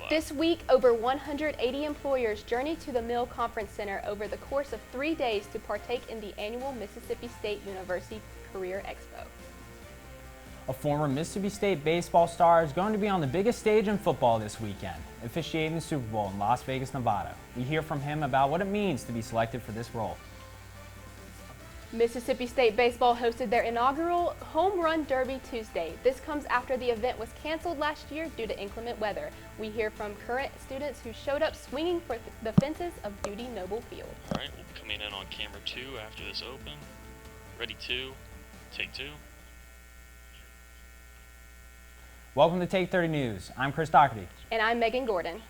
This week, over 180 employers journeyed to the Mill Conference Center over the course of 3 days to partake in the annual Mississippi State University Career Expo. A former Mississippi State baseball star is going to be on the biggest stage in football this weekend, officiating the Super Bowl in Las Vegas, Nevada. We hear from him about what it means to be selected for this role. Mississippi State baseball hosted their inaugural Home Run Derby Tuesday. This comes after the event was canceled last year due to inclement weather. We hear from current students who showed up swinging for the fences of Duty Noble Field. All right, we'll be coming in on camera 2 after this open. Ready 2, take 2. Welcome to Take 30 News. I'm Chris Dougherty. And I'm Megan Gordon.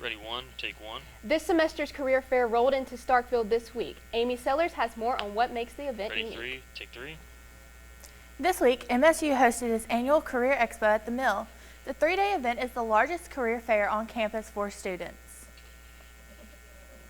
Ready 1, take 1. This semester's career fair rolled into Starkville this week. Amy Sellars has more on what makes the event Ready unique. 3, take 3. This week, MSU hosted its annual Career Expo at the Mill. The 3-day event is the largest career fair on campus for students.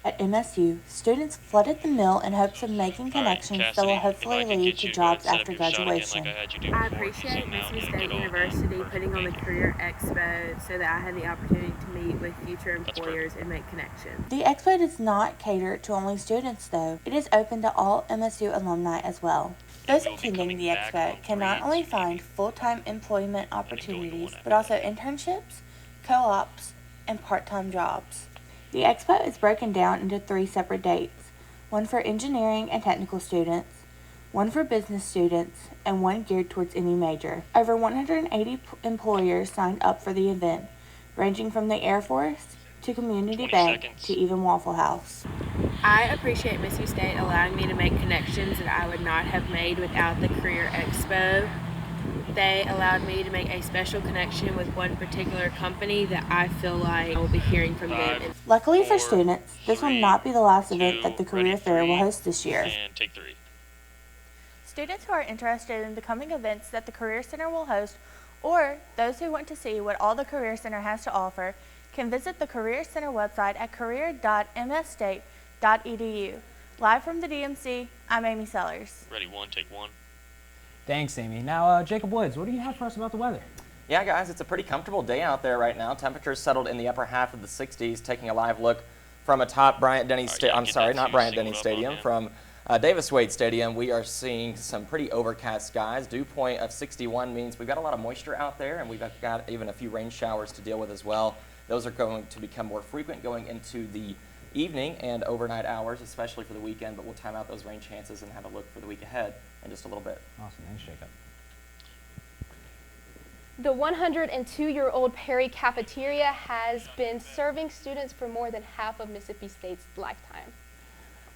At MSU, students flooded the mill in hopes of making connections that will hopefully lead to jobs after graduation. I appreciate Mississippi State University putting on the Career Expo so that I had the opportunity to meet with future employers and make connections. The expo does not cater to only students, though. It is open to all MSU alumni as well. Those attending the expo can not only find full-time employment opportunities, but also internships, co-ops, and part-time jobs. The expo is broken down into 3 separate dates, one for engineering and technical students, one for business students, and one geared towards any major. Over 180 employers signed up for the event, ranging from the Air Force to Community Bank to even Waffle House. I appreciate Mississippi State allowing me to make connections that I would not have made without the Career Expo. They allowed me to make a special connection with one particular company that I feel like I will be hearing from them. Luckily for students, this will not be the last event that the Career Fair will host this year. And take 3. Students who are interested in the coming events that the Career Center will host, or those who want to see what all the Career Center has to offer, can visit the Career Center website at career.msstate.edu. Live from the DMC, I'm Amy Sellars. Ready 1, take 1. Thanks, Amy. Now, Jacob Woods, what do you have for us about the weather? Yeah, guys, it's a pretty comfortable day out there right now. Temperatures settled in the upper half of the 60s. Taking a live look from atop Bryant-Denny Stadium, from Davis Wade Stadium, we are seeing some pretty overcast skies. Dew point of 61 means we've got a lot of moisture out there, and we've got even a few rain showers to deal with as well. Those are going to become more frequent going into the evening and overnight hours, especially for the weekend, but we'll time out those rain chances and have a look for the week ahead in just a little bit. Awesome. Thanks, Jacob. The 102-year-old Perry Cafeteria has been serving students for more than half of Mississippi State's lifetime.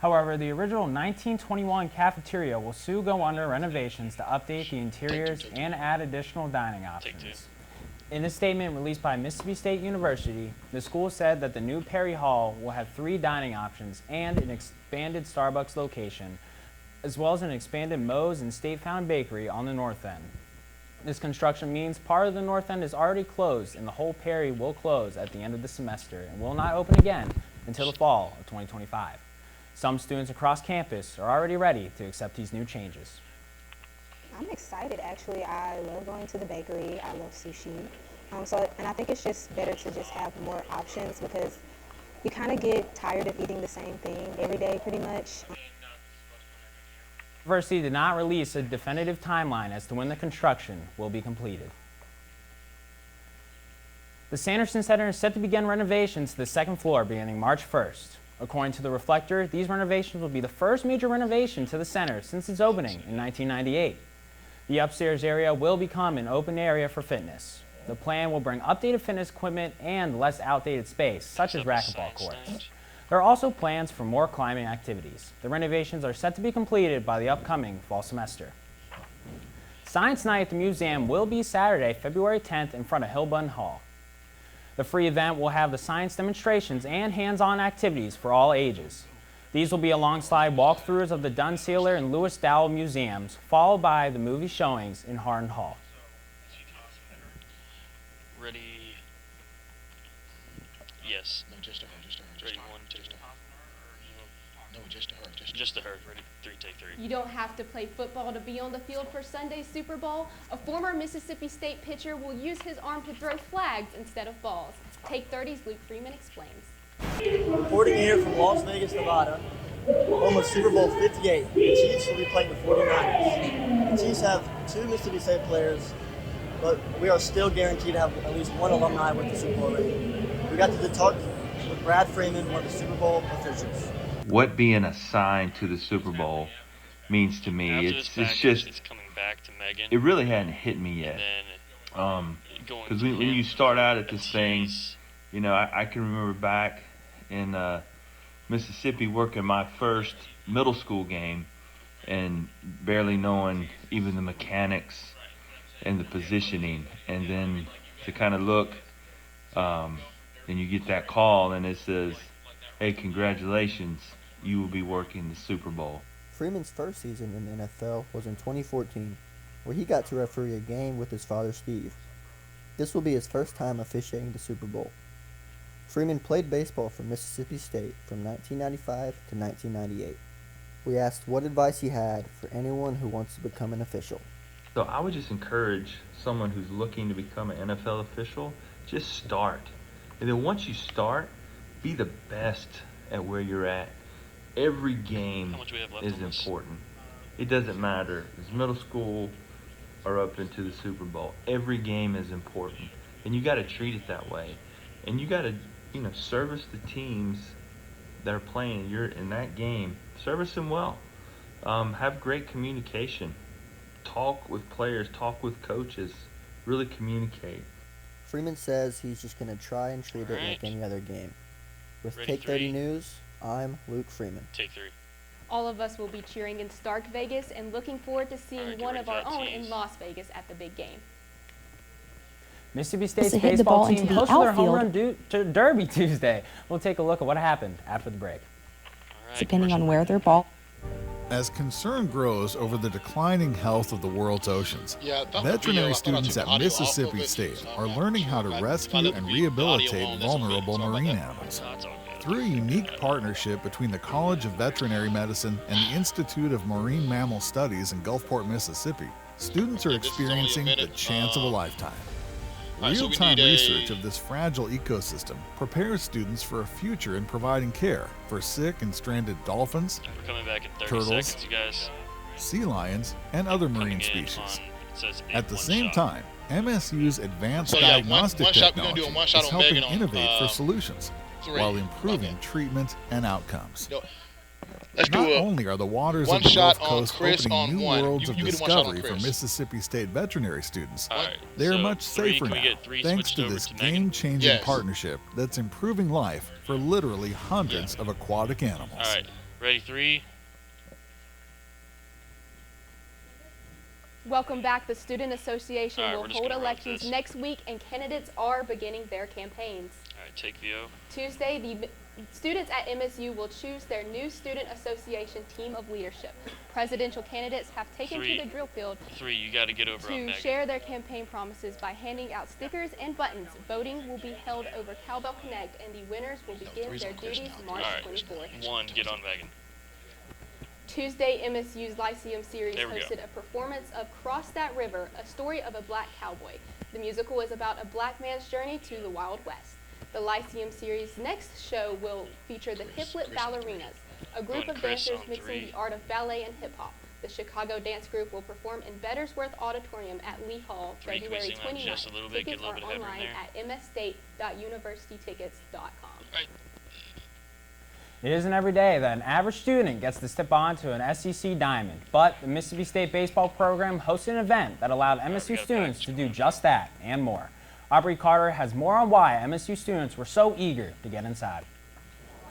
However, the original 1921 cafeteria will soon go under renovations to update the interiors and add additional dining options. In a statement released by Mississippi State University, the school said that the new Perry Hall will have 3 dining options and an expanded Starbucks location, as well as an expanded Moe's and State Found Bakery on the north end. This construction means part of the north end is already closed, and the whole Perry will close at the end of the semester and will not open again until the fall of 2025. Some students across campus are already ready to accept these new changes. I'm excited, actually. I love going to the bakery. I love sushi. And I think it's just better to just have more options because you kind of get tired of eating the same thing every day pretty much. The university did not release a definitive timeline as to when the construction will be completed. The Sanderson Center is set to begin renovations to the 2nd floor beginning March 1st. According to the Reflector, these renovations will be the first major renovation to the center since its opening in 1998. The upstairs area will become an open area for fitness. The plan will bring updated fitness equipment and less outdated space, such as racquetball courts. There are also plans for more climbing activities. The renovations are set to be completed by the upcoming fall semester. Science Night at the museum will be Saturday, February 10th in front of Hillbun Hall. The free event will have the science demonstrations and hands-on activities for all ages. These will be alongside walkthroughs of the Dunsealer and Lewis Dowell museums, followed by the movie showings in Hardin Hall. Ready? Yes. Ready 1, take 1. No, just to her. Just to her. Ready, 3, take 3. You don't have to play football to be on the field for Sunday's Super Bowl. A former Mississippi State pitcher will use his arm to throw flags instead of balls. Take 30's Luke Freeman explains. Reporting here from Las Vegas, Nevada, home of Super Bowl 58. The Chiefs will be playing the 49ers. The Chiefs have 2 Mississippi State players, but we are still guaranteed to have at least one alumni with the Super Bowl ring. We got to talk with Brad Freeman, one of the Super Bowl officials. What being assigned to the Super Bowl means to me, it's just, it's coming back to Megan. it really hadn't hit me yet. Because when you start out at this thing, you know, I can remember back in Mississippi working my first middle school game and barely knowing even the mechanics and the positioning, and then to kind of look, and you get that call and it says, hey, congratulations, you will be working the Super Bowl. Freeman's first season in the NFL was in 2014, where he got to referee a game with his father, Steve. This will be his first time officiating the Super Bowl. Freeman played baseball for Mississippi State from 1995 to 1998. We asked what advice he had for anyone who wants to become an official. So I would just encourage someone who's looking to become an NFL official, just start. And then once you start, be the best at where you're at. Every game is important. It doesn't matter if it's middle school or up into the Super Bowl. Every game is important, and you got to treat it that way. And you got to, you know, service the teams that are playing. You're in that game. Service them well. Have great communication. Talk with players. Talk with coaches. Really communicate. Freeman says he's just going to try and treat it like any other game. With Ready, Take 30 3. News, I'm Luke Freeman. Take 3. All of us will be cheering in Stark Vegas and looking forward to seeing Alright, one get of our ready for own that in tease. Las Vegas at the big game. Mississippi State's To hit the baseball ball team into the hosted their home outfield. run derby Tuesday. We'll take a look at what happened after the break. Depending on where their ball. As concern grows over the declining health of the world's oceans, veterinary students at Mississippi State are learning how to rescue and rehabilitate vulnerable marine animals. Through a unique partnership between the College of Veterinary Medicine and the Institute of Marine Mammal Studies in Gulfport, Mississippi, students are experiencing the chance of a lifetime. Real-time research of this fragile ecosystem prepares students for a future in providing care for sick and stranded dolphins, We're coming back in 30 turtles, seconds, you guys. sea lions, and other marine species. At the same time, MSU's advanced diagnostic technology is helping innovate for solutions while improving treatment and outcomes. Not only are the waters of the Gulf Coast opening new worlds of discovery for Mississippi State veterinary students, they are much safer now thanks to this game-changing partnership that's improving life for literally hundreds of aquatic animals. All right, ready, 3. Welcome back. The Student Association All right, will we're just hold gonna run with elections this. next week, and candidates are beginning their campaigns. All right, take VO. Tuesday, the students at MSU will choose their new Student Association team of leadership. Presidential candidates have taken 3. to the drill field 3, you got to get over on to Megan. share their campaign promises by handing out stickers and buttons. Voting will be held over Cowbell Connect, and the winners will begin their duties March All right, 24th. 1, get on Megan. Tuesday, MSU's Lyceum Series There we go. hosted a performance of Cross That River, a story of a black cowboy. The musical is about a black man's journey to the Wild West. The Lyceum Series' next show will feature the Hiplet Ballerinas, a group of Chris dancers on mixing 3. the art of ballet and hip-hop. The Chicago dance group will perform in Bettersworth Auditorium at Lee Hall, 3, can we February sing that just 29th. a little bit, get Tickets a little are bit of headroom online there? at msState.universitytickets.com. Right. It isn't every day that an average student gets to step onto an SEC diamond, but the Mississippi State baseball program hosted an event that allowed MSU students to do just that and more. Aubrey Carter has more on why MSU students were so eager to get inside.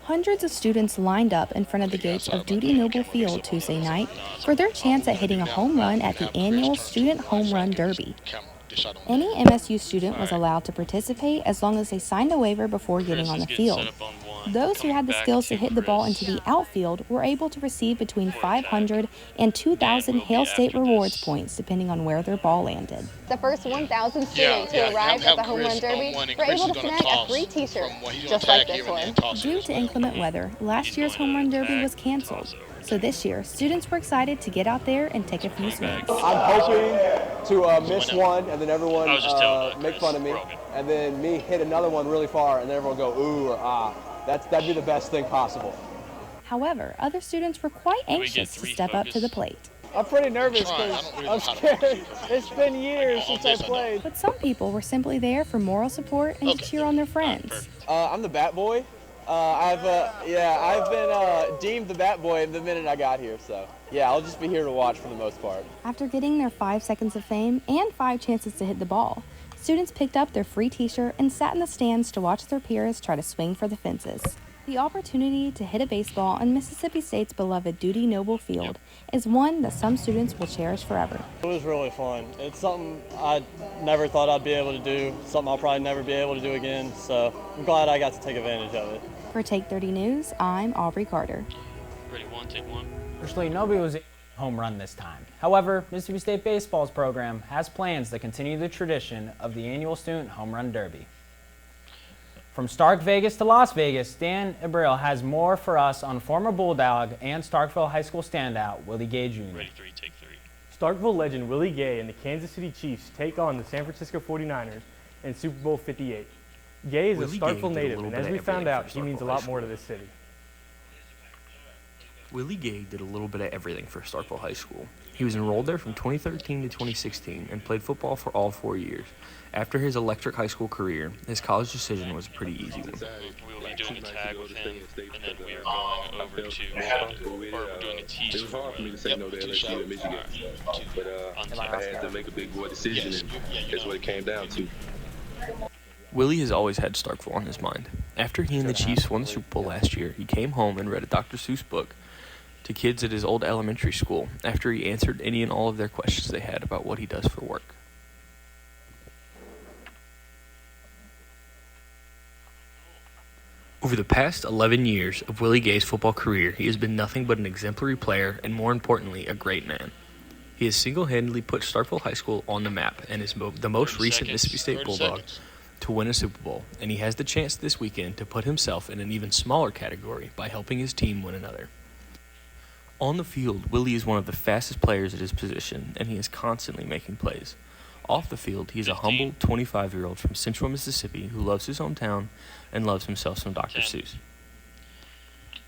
Hundreds of students lined up in front of the gates of Duty Noble Field Tuesday night for their chance at hitting a home run at the annual Student Home Run Derby. Any MSU student was allowed to participate as long as they signed a waiver before getting on the field. Those who had the skills to hit the ball into the outfield were able to receive between 500 and 2,000 Hale State Rewards points, depending on where their ball landed. The first 1,000 students who arrived at the Home Run Derby were able to snag a free t-shirt, just like this one. Due to inclement weather, last year's Home Run Derby was canceled. So this year, students were excited to get out there and take a few swings. I'm hoping to miss one and then everyone make fun of me, and then me hit another one really far and then everyone go ooh or ah. That'd be the best thing possible. However, other students were quite anxious to step up to the plate. I'm pretty nervous because I'm scared. It's been years since I played. But some people were simply there for moral support and to cheer on their friends. I'm the bat boy. I've been deemed the bat boy the minute I got here, so yeah, I'll just be here to watch for the most part. After getting their 5 seconds of fame and 5 chances to hit the ball, students picked up their free t-shirt and sat in the stands to watch their peers try to swing for the fences. The opportunity to hit a baseball on Mississippi State's beloved Duty Noble Field is one that some students will cherish forever. It was really fun. It's something I never thought I'd be able to do, something I'll probably never be able to do again, so I'm glad I got to take advantage of it. For Take 30 News, I'm Aubrey Carter. Ready, one, take one. Fortunately, nobody was home run this time. However, Mississippi State Baseball's program has plans to continue the tradition of the annual Student Home Run Derby. From Stark Vegas to Las Vegas, Dan Eberle has more for us on former Bulldog and Starkville High School standout Willie Gay Jr. Ready, three, take three. Starkville legend Willie Gay and the Kansas City Chiefs take on the San Francisco 49ers in Super Bowl 58. Gay is a Starkville native, and as we found out, he means a lot more to this city. Willie Gay did a little bit of everything for Starkville High School. He was enrolled there from 2013 to 2016 and played football for all 4 years. After his electric high school career, his college decision was a pretty easy one. We will be doing a tag with him, and then we are going over to, or we're doing a tease. It was hard for me to say no to LSU and Michigan, but I had to make a big boy decision, and that's what it came down to. Willie has always had Starkville on his mind. After he and the Chiefs won the Super Bowl last year, he came home and read a Dr. Seuss book to kids at his old elementary school after he answered any and all of their questions they had about what he does for work. Over the past 11 years of Willie Gay's football career, he has been nothing but an exemplary player and, more importantly, a great man. He has single-handedly put Starkville High School on the map and is the most recent Mississippi State Bulldog to win a Super Bowl, and he has the chance this weekend to put himself in an even smaller category by helping his team win another. On the field, Willie is one of the fastest players at his position, and he is constantly making plays. Off the field, he is a humble 25-year-old from central Mississippi who loves his hometown and loves himself some Dr. Seuss.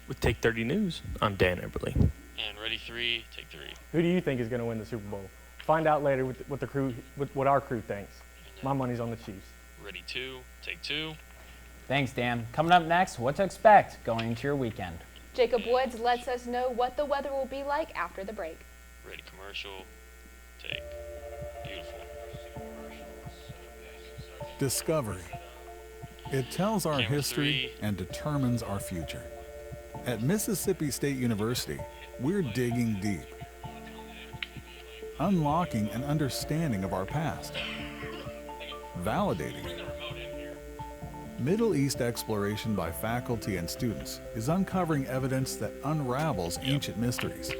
With Take 30 News, I'm Dan Eberle. And ready, three, take three. Who do you think is going to win the Super Bowl? Find out later with what our crew thinks. My money's on the Chiefs. Ready, two, take two. Thanks, Dan. Coming up next, what to expect going into your weekend. Jacob Woods lets us know what the weather will be like after the break. Ready, commercial, take. Beautiful. Discovery. It tells our history and determines our future. At Mississippi State University, we're digging deep, unlocking an understanding of our past, validating it. Middle East exploration by faculty and students is uncovering evidence that unravels ancient mysteries.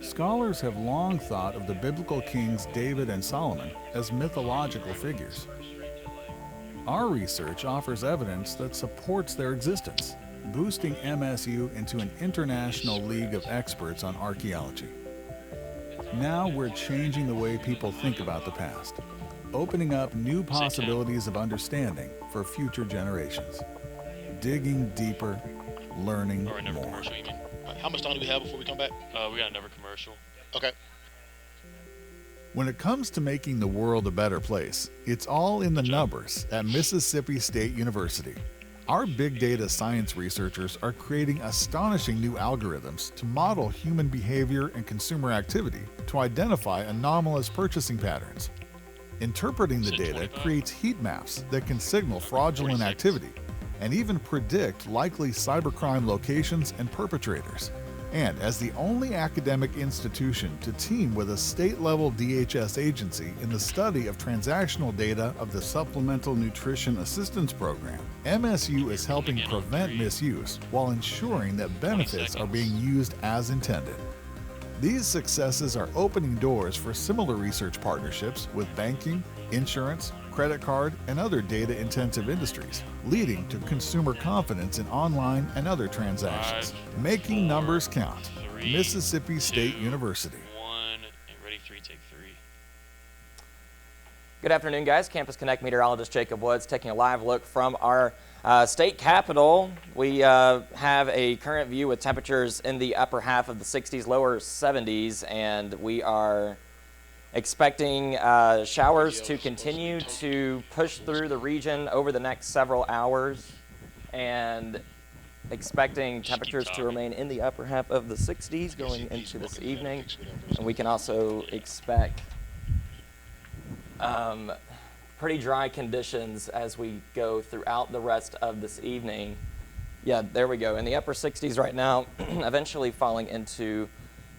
Scholars have long thought of the biblical kings David and Solomon as mythological figures. Our research offers evidence that supports their existence, boosting MSU into an international league of experts on archaeology. Now we're changing the way people think about the past, opening up new possibilities of understanding for future generations. Digging deeper, learning more. Commercial, you mean? How much time do we have before we come back? We got another commercial. Okay. When it comes to making the world a better place, it's all in the numbers at Mississippi State University. Our big data science researchers are creating astonishing new algorithms to model human behavior and consumer activity to identify anomalous purchasing patterns. Interpreting the data creates heat maps that can signal fraudulent activity and even predict likely cybercrime locations and perpetrators. And as the only academic institution to team with a state-level DHS agency in the study of transactional data of the Supplemental Nutrition Assistance Program, MSU is helping prevent misuse while ensuring that benefits are being used as intended. These successes are opening doors for similar research partnerships with banking, insurance, credit card, and other data-intensive industries, leading to consumer confidence in online and other transactions. Making numbers count. Mississippi State University. 1, and ready 3, take 3. Good afternoon, guys. Campus Connect meteorologist Jacob Woods taking a live look from our state capitol. We have a current view with temperatures in the upper half of the 60s, lower 70s, and we are expecting showers to continue to push through the region over the next several hours, and expecting temperatures to remain in the upper half of the 60s going into this evening. And we can also expect pretty dry conditions as we go throughout the rest of this evening. Yeah, there we go. In the upper 60s right now, eventually falling into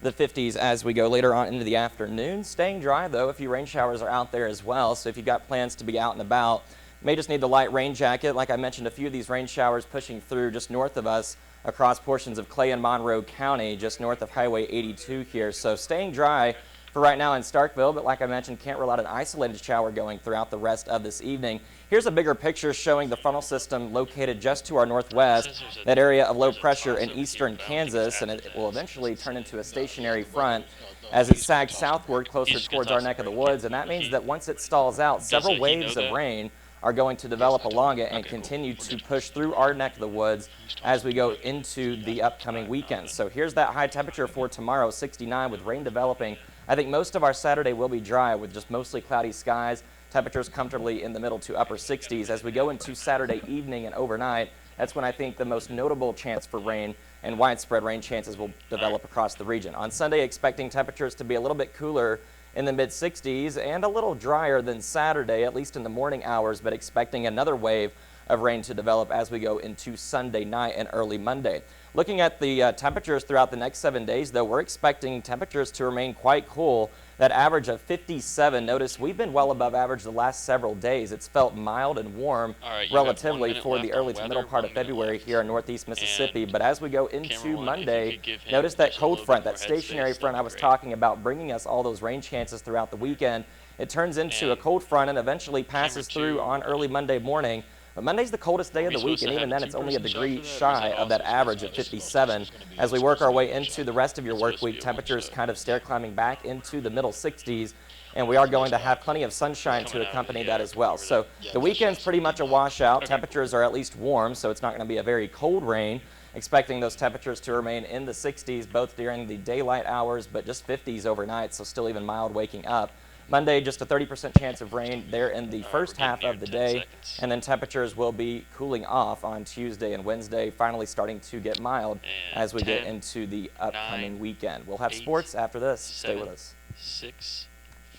the 50s as we go later on into the afternoon. Staying dry, though. A few rain showers are out there as well, so if you've got plans to be out and about, may just need the light rain jacket. Like I mentioned, a few of these rain showers pushing through just north of us across portions of Clay and Monroe County, just north of Highway 82 here. So staying dry for right now in Starkville, but like I mentioned, can't rule out an isolated shower going throughout the rest of this evening. Here's a bigger picture showing the funnel system located just to our northwest, that area of low pressure in eastern Kansas, and it will eventually turn into a stationary front as it sags southward closer towards our neck of the woods, and that means that once it stalls out, several waves of rain are going to develop along it and continue to push through our neck of the woods as we go into the upcoming weekend. So here's that high temperature for tomorrow, 69, with rain developing. I think most of our Saturday will be dry with just mostly cloudy skies, temperatures comfortably in the middle to upper 60s. As we go into Saturday evening and overnight, that's when I think the most notable chance for rain and widespread rain chances will develop across the region. On Sunday, expecting temperatures to be a little bit cooler in the mid-60s and a little drier than Saturday, at least in the morning hours, but expecting another wave of rain to develop as we go into Sunday night and early Monday. Looking at the temperatures throughout the next 7 days, though, we're expecting temperatures to remain quite cool. That average of 57, notice we've been well above average the last several days. It's felt mild and warm relatively for the early to middle part of February here in northeast Mississippi. But as we go into Monday, notice that cold front, that stationary front I was talking about, bringing us all those rain chances throughout the weekend. It turns into a cold front and eventually passes through on early Monday morning. But Monday's the coldest day of the week, and even then it's only a degree shy of that average of 57. As we work our way into the rest of your work week, temperatures kind of stair climbing back into the middle 60s, and we are going to have plenty of sunshine to accompany that as well. So the weekend's pretty much a washout. Temperatures are at least warm, so it's not going to be a very cold rain. Expecting those temperatures to remain in the 60s both during the daylight hours, but just 50s overnight, so still even mild waking up. Monday, just a 30% chance of rain there in the first half of the day, and then temperatures will be cooling off on Tuesday and Wednesday, finally starting to get mild as we get into the upcoming weekend. We'll have sports after this. Stay with us. 6,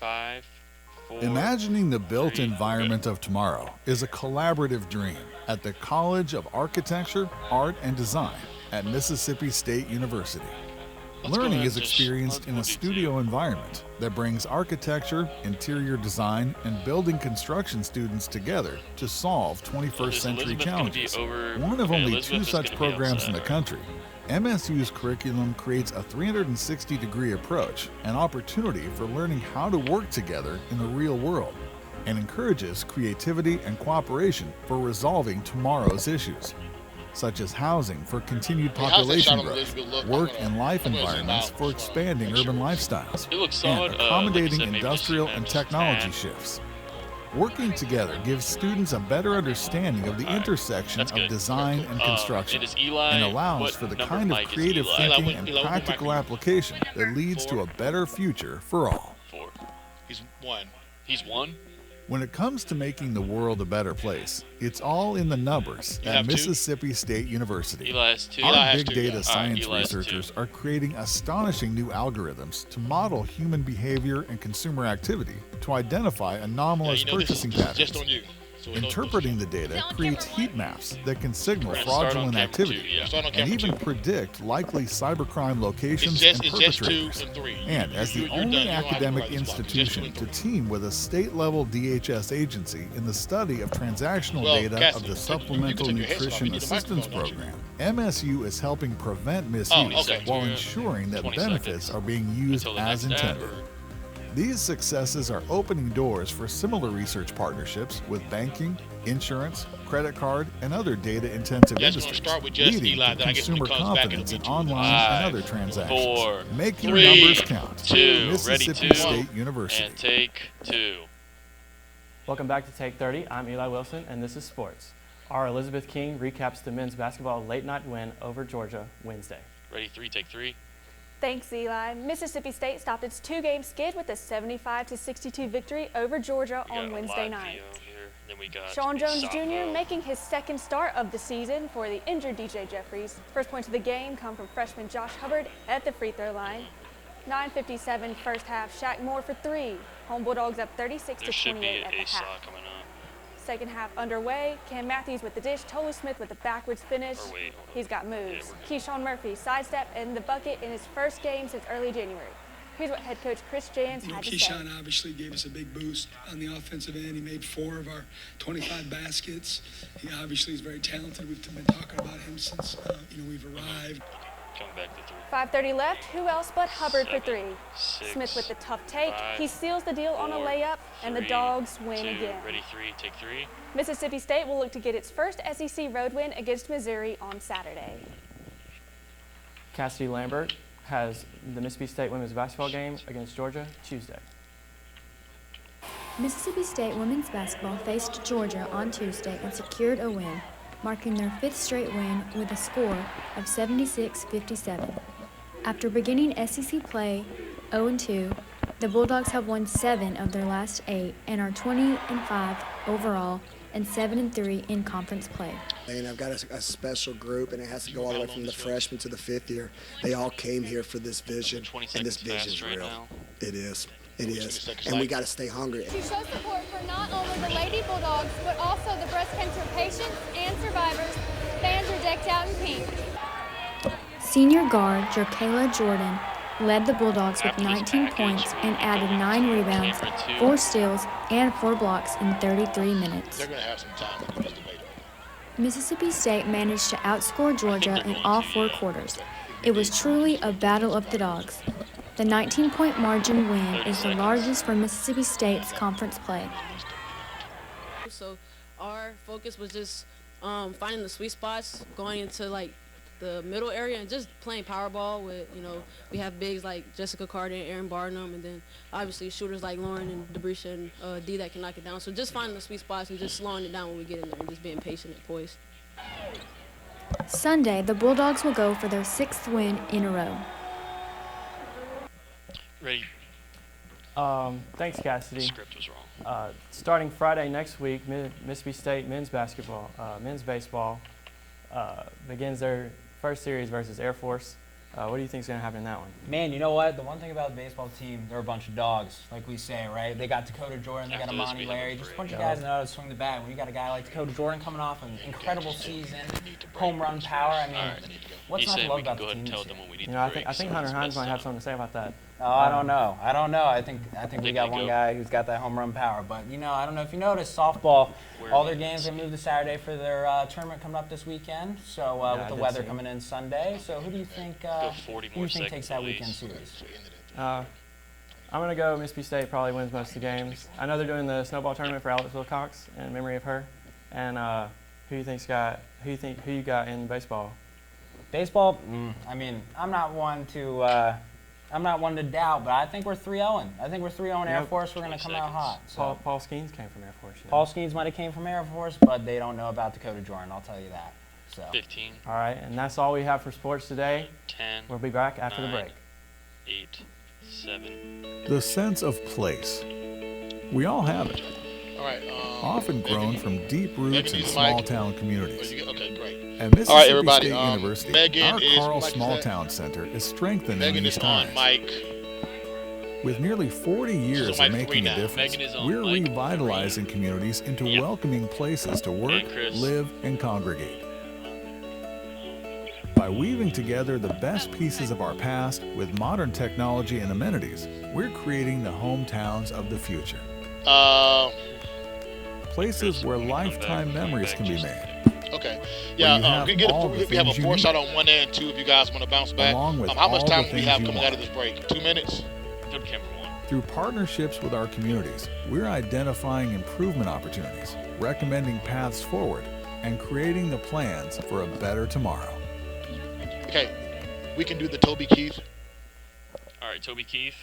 5, 4. Imagining the built environment of tomorrow is a collaborative dream at the College of Architecture, Art, and Design at Mississippi State University. Learning is experienced in a studio environment that brings architecture, interior design, and building construction students together to solve 21st century challenges. One of only 2 such programs in the country, MSU's curriculum creates a 360-degree approach, an opportunity for learning how to work together in the real world, and encourages creativity and cooperation for resolving tomorrow's issues, such as housing for continued population growth, work and life environments for expanding urban lifestyles, and accommodating industrial and technology shifts. Working together gives students a better understanding of the intersection of design and construction, and allows for the kind of creative thinking and practical application that leads to a better future for all. 4. He's 1. He's 1. When it comes to making the world a better place, it's all in the numbers at Mississippi State University. Our big data science researchers are creating astonishing new algorithms to model human behavior and consumer activity to identify anomalous purchasing patterns. Interpreting the data creates heat maps that can signal fraudulent activity and even predict likely cybercrime locations and perpetrators. And as the only academic institution to team with a state-level DHS agency in the study of transactional data of the Supplemental Nutrition Assistance Program, MSU is helping prevent misuse while ensuring that benefits are being used as intended. These successes are opening doors for similar research partnerships with banking, insurance, credit card, and other data-intensive industries, leading to consumer confidence in online and other transactions. Make your numbers count. Mississippi State University. And take 2. Welcome back to Take 30. I'm Eli Wilson, and this is sports. Our Elizabeth King recaps the men's basketball late-night win over Georgia Wednesday. Ready 3, take 3. Thanks, Eli. Mississippi State stopped its 2-game skid with a 75-62 victory over Georgia on Wednesday night. Sean Jones Jr. making his second start of the season for the injured DJ Jeffries. First points of the game come from freshman Josh Hubbard at the free throw line. 9:57 first half, Shaq Moore for 3. Home Bulldogs up 36-28 at the half. Second half underway. Cam Matthews with the dish. Tolu Smith with the backwards finish. He's got moves. Keyshawn Murphy sidestep in the bucket in his first game since early January. Here's what head coach Chris Jans had to say. Keyshawn obviously gave us a big boost on the offensive end. He made 4 of our 25 baskets. He obviously is very talented. We've been talking about him since we've arrived. Coming back to 3. 5:30 left. Who else but Hubbard for 3? Smith with the tough take. He seals the deal on a layup, and the Dogs win again. Ready 3, take 3. Mississippi State will look to get its first SEC road win against Missouri on Saturday. Kassidy Lambert has the Mississippi State women's basketball game against Georgia Tuesday. Mississippi State women's basketball faced Georgia on Tuesday and secured a win, marking their 5th straight win with a score of 76-57. After beginning SEC play 0-2, the Bulldogs have won 7 of their last 8 and are 20-5 overall and 7-3 in conference play. And I've got a special group, and it has to go all the way from the freshman to the 5th year. They all came here for this vision, and this vision is real. It is. It is. And we got to stay hungry. To show support for not only the Lady Bulldogs, but also the breast cancer patients and survivors, fans are decked out in pink. Senior guard Jerkayla Jordan led the Bulldogs with 19 points and added 9 rebounds, 4 steals, and 4 blocks in 33 minutes. They're going to have some time to debate. Mississippi State managed to outscore Georgia in all 4 quarters. It was truly a battle of the Dogs. The 19-point margin win is the largest for Mississippi State's conference play. So our focus was just finding the sweet spots, going into the middle area and just playing power ball with, we have bigs like Jessica Carter and Aaron Barnum, and then obviously shooters like Lauren and Debrisha and Dee that can knock it down. So just finding the sweet spots and just slowing it down when we get in there and just being patient and poised. Sunday, the Bulldogs will go for their 6th win in a row. Ready. Thanks, Kassidy. The script was wrong. Starting Friday next week, Mississippi State men's baseball begins their first series versus Air Force. What do you think is going to happen in that one? Man, you know what? The one thing about the baseball team, they're a bunch of dogs, like we say, right? They got Dakota Jordan, they got Amani Larry, just a bunch of guys that know how to swing the bat. When you got a guy like Dakota Jordan coming off an incredible season, home run power, I mean, what's not to love about the team this year? I think Hunter Hines might have something to say about that. Oh, I don't know. I think we got one guy who's got that home run power. But, I don't know if you noticed, softball, all their games, they moved to Saturday for their tournament coming up this weekend. So with the weather coming in Sunday. So who do you think takes that weekend series? I'm going to go Mississippi State probably wins most of the games. I know they're doing the snowball tournament for Alex Wilcox in memory of her. And who you got in baseball? Baseball, I'm not one to doubt, but I think we're 3-0. I think we're 3-0 Air Force. We're going to come out hot. So. Paul Skeens came from Air Force. Paul Skeens might have came from Air Force, but they don't know about Dakota Jordan, I'll tell you that. So. 15. All right, and that's all we have for sports today. 10. We'll be back after 9, the break. 8, 7. The sense of place. We all have it. All right. Often grown from deep roots in small-town communities. Okay, great. At Mississippi All right, everybody. State University, Megan our is Carl Mike Small Town Center is strengthening Megan these is on ties. Mike. With nearly 40 years of making a difference, we're revitalizing communities into welcoming places to work, live, and congregate. By weaving together the best pieces of our past with modern technology and amenities, we're creating the hometowns of the future. Places where lifetime memories can be made. Okay. Yeah, we have a 4 shot on one end, 2 if you guys want to bounce back. How much time do we have coming out of this break? 2 minutes? Good camera 1. Through partnerships with our communities, we're identifying improvement opportunities, recommending paths forward, and creating the plans for a better tomorrow. Okay, we can do the Toby Keith. All right, Toby Keith.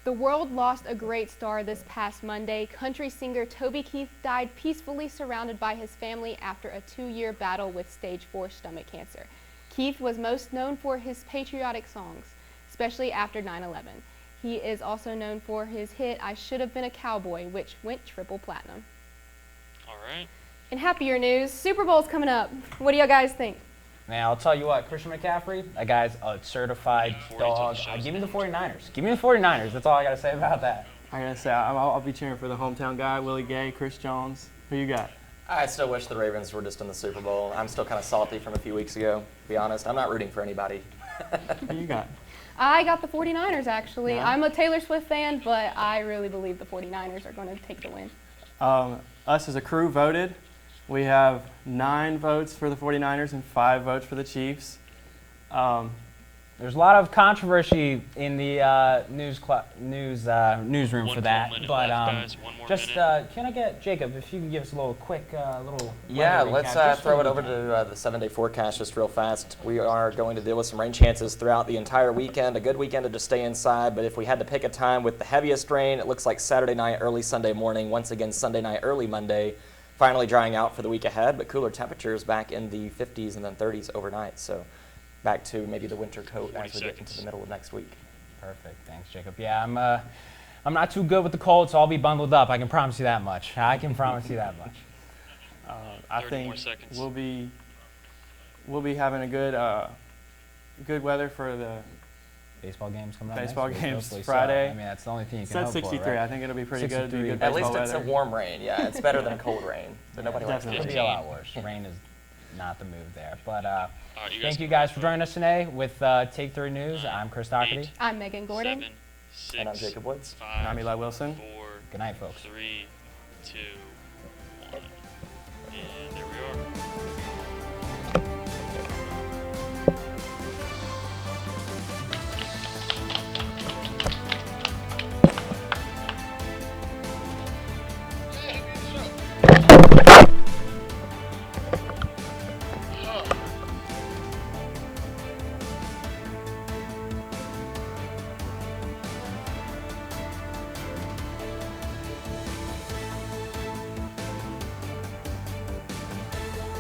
The world lost a great star this past Monday. Country singer Toby Keith died peacefully surrounded by his family after a 2-year battle with stage 4 stomach cancer. Keith was most known for his patriotic songs, especially after 9/11. He is also known for his hit I Should Have Been a Cowboy, which went triple platinum. All right. In happier news, Super Bowl's coming up. What do you guys think? Man, I'll tell you what, Christian McCaffrey, that guy's a certified dog. Give me the 49ers. Give me the 49ers. That's all I got to say about that. I got to say, I'll be cheering for the hometown guy, Willie Gay, Chris Jones. Who you got? I still wish the Ravens were just in the Super Bowl. I'm still kind of salty from a few weeks ago, to be honest. I'm not rooting for anybody. Who you got? I got the 49ers, actually. Yeah. I'm a Taylor Swift fan, but I really believe the 49ers are going to take the win. Us as a crew voted. We have 9 votes for the 49ers and 5 votes for the Chiefs. There's a lot of controversy in the newsroom for that, but can I get Jacob if you can give us a little quick Yeah, let's throw it over to the 7-day forecast just real fast. We are going to deal with some rain chances throughout the entire weekend. A good weekend to just stay inside, but if we had to pick a time with the heaviest rain, it looks like Saturday night, early Sunday morning. Once again, Sunday night, early Monday. Finally drying out for the week ahead, but cooler temperatures back in the 50s and then 30s overnight. So back to maybe the winter coat as we get into the middle of next week. Perfect. Thanks, Jacob. Yeah, I'm not too good with the cold, so I'll be bundled up. I can promise you that much. I think we'll be having a good weather for the baseball games coming up. Baseball next games week, Friday. So, I mean, that's the only thing you can It's hope at 63. for, right? I think it'll be pretty good. Be good At least baseball it's weather. a warm rain. Yeah, it's better than cold rain. But nobody likes it. it. Could be a lot worse. Rain is not the move there. But thank you guys for joining us today with Take 3 News. I'm Chris Dougherty. I'm Megan Gordon. 7, 6, and I'm Jacob Woods. 5, I'm Eli Wilson. 4, good night, folks. 3, 2.